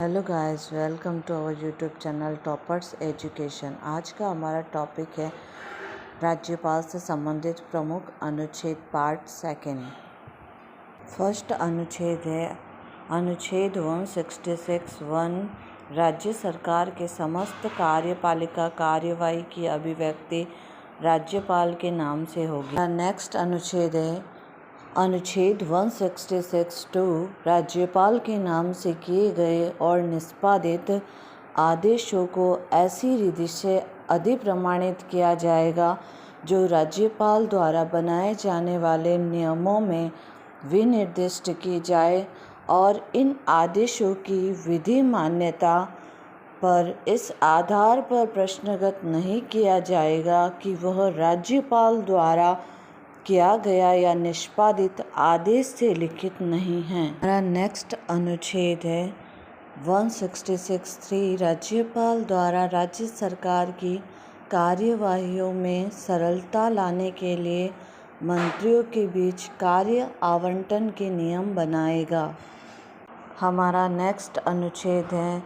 Hello guys, welcome to our YouTube channel Toppers Education. आज का हमारा टॉपिक है राज्यपाल से संबंधित प्रमुख अनुच्छेद पार्ट सेकंड। फर्स्ट अनुच्छेद है अनुच्छेद 166(1) राज्य सरकार के समस्त कार्यपालिका कार्यवाही की अभिव्यक्ति राज्यपाल के नाम से होगी। नेक्स्ट अनुच्छेद है अनुच्छेद 166(2) राज्यपाल के नाम से किए गए और निष्पादित आदेशों को ऐसी रीति से अधिप्रमाणित किया जाएगा जो राज्यपाल द्वारा बनाए जाने वाले नियमों में विनिर्दिष्ट की जाए, और इन आदेशों की विधि मान्यता पर इस आधार पर प्रश्नगत नहीं किया जाएगा कि वह राज्यपाल द्वारा किया गया या निष्पादित आदेश से लिखित नहीं है। हमारा नेक्स्ट अनुच्छेद है 166(3) राज्यपाल द्वारा राज्य सरकार की कार्यवाहियों में सरलता लाने के लिए मंत्रियों के बीच कार्य आवंटन के नियम बनाएगा। हमारा नेक्स्ट अनुच्छेद है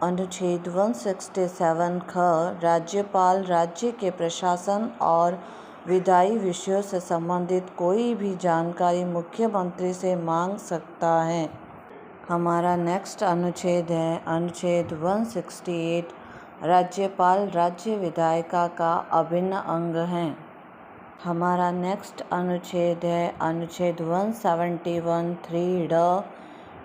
अनुच्छेद 167(ख) राज्यपाल राज्य के प्रशासन और विधायी विषयों से संबंधित कोई भी जानकारी मुख्यमंत्री से मांग सकता है। हमारा नेक्स्ट अनुच्छेद है अनुच्छेद 168 राज्यपाल राज्य विधायिका का अभिन्न अंग है। हमारा नेक्स्ट अनुच्छेद है अनुच्छेद 171(3)(ड)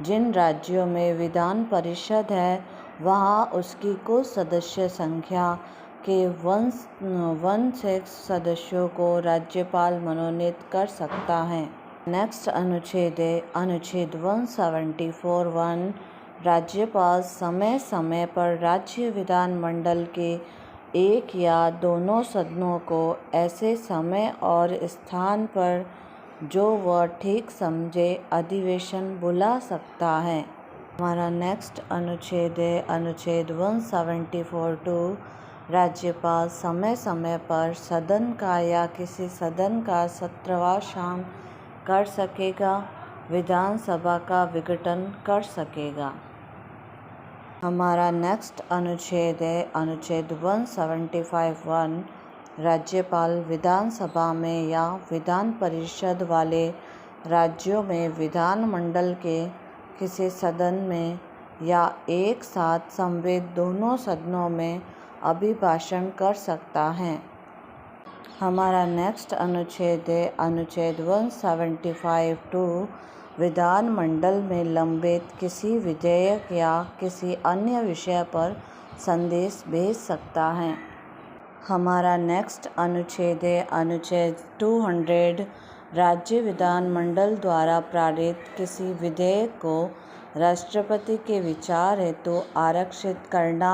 जिन राज्यों में विधान परिषद है वहाँ उसकी कुल सदस्य संख्या के 1/6 सदस्यों को राज्यपाल मनोनीत कर सकता है। नेक्स्ट अनुच्छेद है अनुच्छेद 174(1) राज्यपाल समय समय पर राज्य विधानमंडल के एक या दोनों सदनों को ऐसे समय और स्थान पर जो वह ठीक समझे अधिवेशन बुला सकता है। हमारा नेक्स्ट अनुच्छेद है अनुच्छेद 174(2) राज्यपाल समय समय पर सदन का या किसी सदन का सत्रवां कर सकेगा, विधानसभा का विघटन कर सकेगा। हमारा नेक्स्ट अनुच्छेद है अनुच्छेद 175(1) राज्यपाल विधानसभा में या विधान परिषद वाले राज्यों में विधानमंडल के किसी सदन में या एक साथ समवेत दोनों सदनों में अभिभाषण कर सकता है। हमारा नेक्स्ट अनुच्छेद है अनुच्छेद 175(2) विधानमंडल में लंबित किसी विधेयक या किसी अन्य विषय पर संदेश भेज सकता है। हमारा नेक्स्ट अनुच्छेद है अनुच्छेद 200 राज्य विधानमंडल द्वारा पारित किसी विधेयक को राष्ट्रपति के विचार हेतु आरक्षित करना।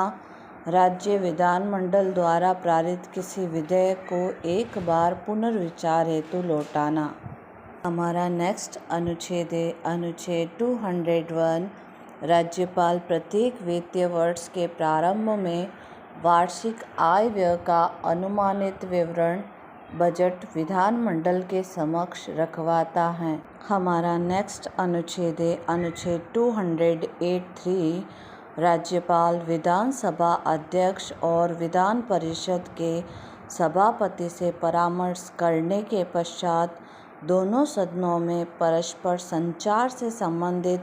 राज्य विधानमंडल द्वारा पारित किसी विधेयक को एक बार पुनर्विचार हेतु लौटाना। हमारा नेक्स्ट अनुच्छेद है अनुच्छेद 201 राज्यपाल प्रत्येक वित्तीय वर्ष के प्रारंभ में वार्षिक आय व्यय का अनुमानित विवरण बजट विधानमंडल के समक्ष रखवाता है। हमारा नेक्स्ट अनुच्छेद है अनुच्छेद 208(3) राज्यपाल विधानसभा अध्यक्ष और विधान परिषद के सभापति से परामर्श करने के पश्चात दोनों सदनों में परस्पर संचार से संबंधित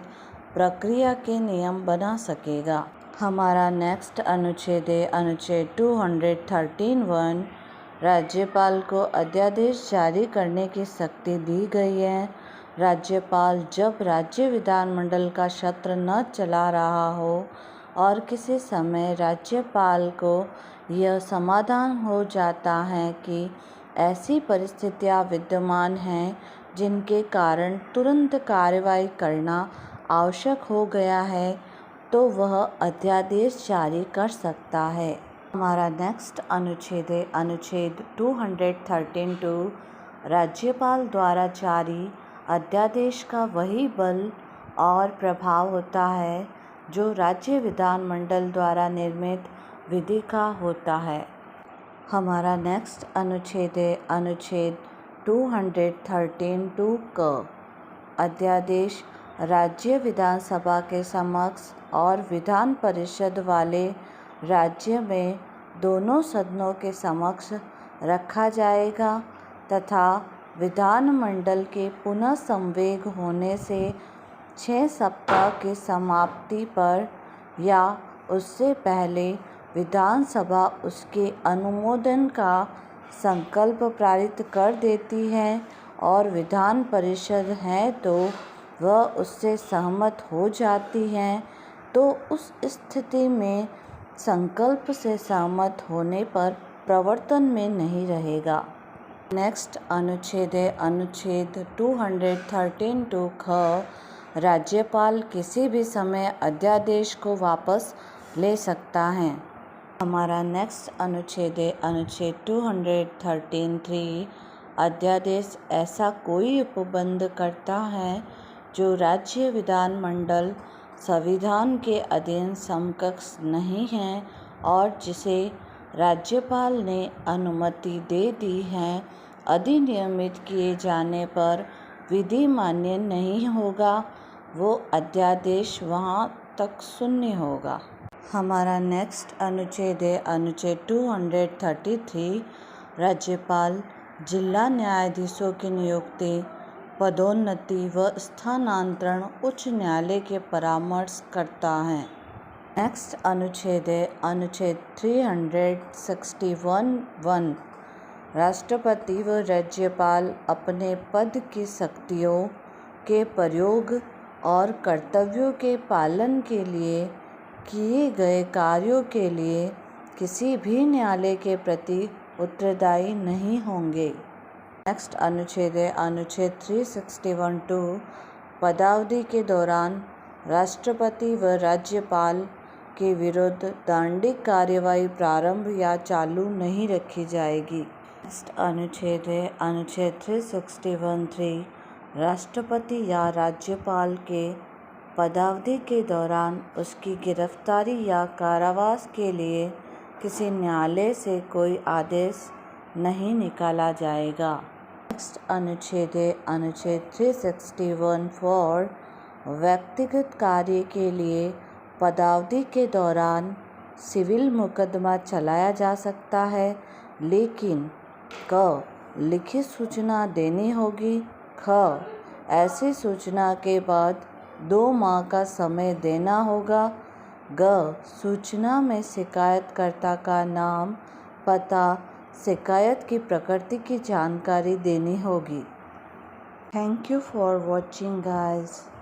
प्रक्रिया के नियम बना सकेगा। हमारा नेक्स्ट अनुच्छेद है अनुच्छेद 213(1) राज्यपाल को अध्यादेश जारी करने की शक्ति दी गई है। राज्यपाल जब राज्य विधानमंडल का सत्र न चला रहा हो और किसी समय राज्यपाल को यह समाधान हो जाता है कि ऐसी परिस्थितियां विद्यमान हैं जिनके कारण तुरंत कार्रवाई करना आवश्यक हो गया है, तो वह अध्यादेश जारी कर सकता है। हमारा नेक्स्ट अनुच्छेद है अनुच्छेद 213(2) राज्यपाल द्वारा जारी अध्यादेश का वही बल और प्रभाव होता है जो राज्य विधानमंडल द्वारा निर्मित विधि का होता है। हमारा नेक्स्ट अनुच्छेद है अनुच्छेद 213(2) क अध्यादेश राज्य विधानसभा के समक्ष और विधान परिषद वाले राज्य में दोनों सदनों के समक्ष रखा जाएगा तथा विधानमंडल के पुनः संवेग होने से 6 सप्ताह की समाप्ति पर या उससे पहले विधानसभा उसके अनुमोदन का संकल्प पारित कर देती है और विधान परिषद है तो वह उससे सहमत हो जाती है, तो उस स्थिति में संकल्प से सहमत होने पर प्रवर्तन में नहीं रहेगा। नेक्स्ट अनुच्छेद है अनुच्छेद 213 ख। राज्यपाल किसी भी समय अध्यादेश को वापस ले सकता है। हमारा नेक्स्ट अनुच्छेद है अनुच्छेद 213(3). अध्यादेश ऐसा कोई उपबंध करता है जो राज्य विधानमंडल संविधान के अधीन समकक्ष नहीं है और जिसे राज्यपाल ने अनुमति दे दी है, अधिनियमित किए जाने पर विधि मान्य नहीं होगा, वो अध्यादेश वहाँ तक शून्य होगा। हमारा नेक्स्ट अनुच्छेद है अनुच्छेद 233। राज्यपाल जिला न्यायाधीशों की नियुक्ति, पदोन्नति व स्थानांतरण उच्च न्यायालय के परामर्श करता है। नेक्स्ट अनुच्छेद है अनुच्छेद 361(1). राष्ट्रपति व राज्यपाल अपने पद की शक्तियों के प्रयोग और कर्तव्यों के पालन के लिए किए गए कार्यों के लिए किसी भी न्यायालय के प्रति उत्तरदायी नहीं होंगे। नेक्स्ट अनुच्छेद है अनुच्छेद 361(2). पदावधि के दौरान राष्ट्रपति व राज्यपाल के विरुद्ध दंडिक कार्यवाही प्रारंभ या चालू नहीं रखी जाएगी। नेक्स्ट अनुच्छेद है अनुच्छेद 361(3). राष्ट्रपति या राज्यपाल के पदावधि के दौरान उसकी गिरफ्तारी या कारावास के लिए किसी न्यायालय से कोई आदेश नहीं निकाला जाएगा। नेक्स्ट अनुच्छेद है अनुच्छेद 361(4). व्यक्तिगत कार्य के लिए पदावधि के दौरान सिविल मुकदमा चलाया जा सकता है, लेकिन क लिखित सूचना देनी होगी, ख ऐसी सूचना के बाद 2 माह का समय देना होगा, ग सूचना में शिकायतकर्ता का नाम, पता, शिकायत की प्रकृति की जानकारी देनी होगी। Thank you for watching guys.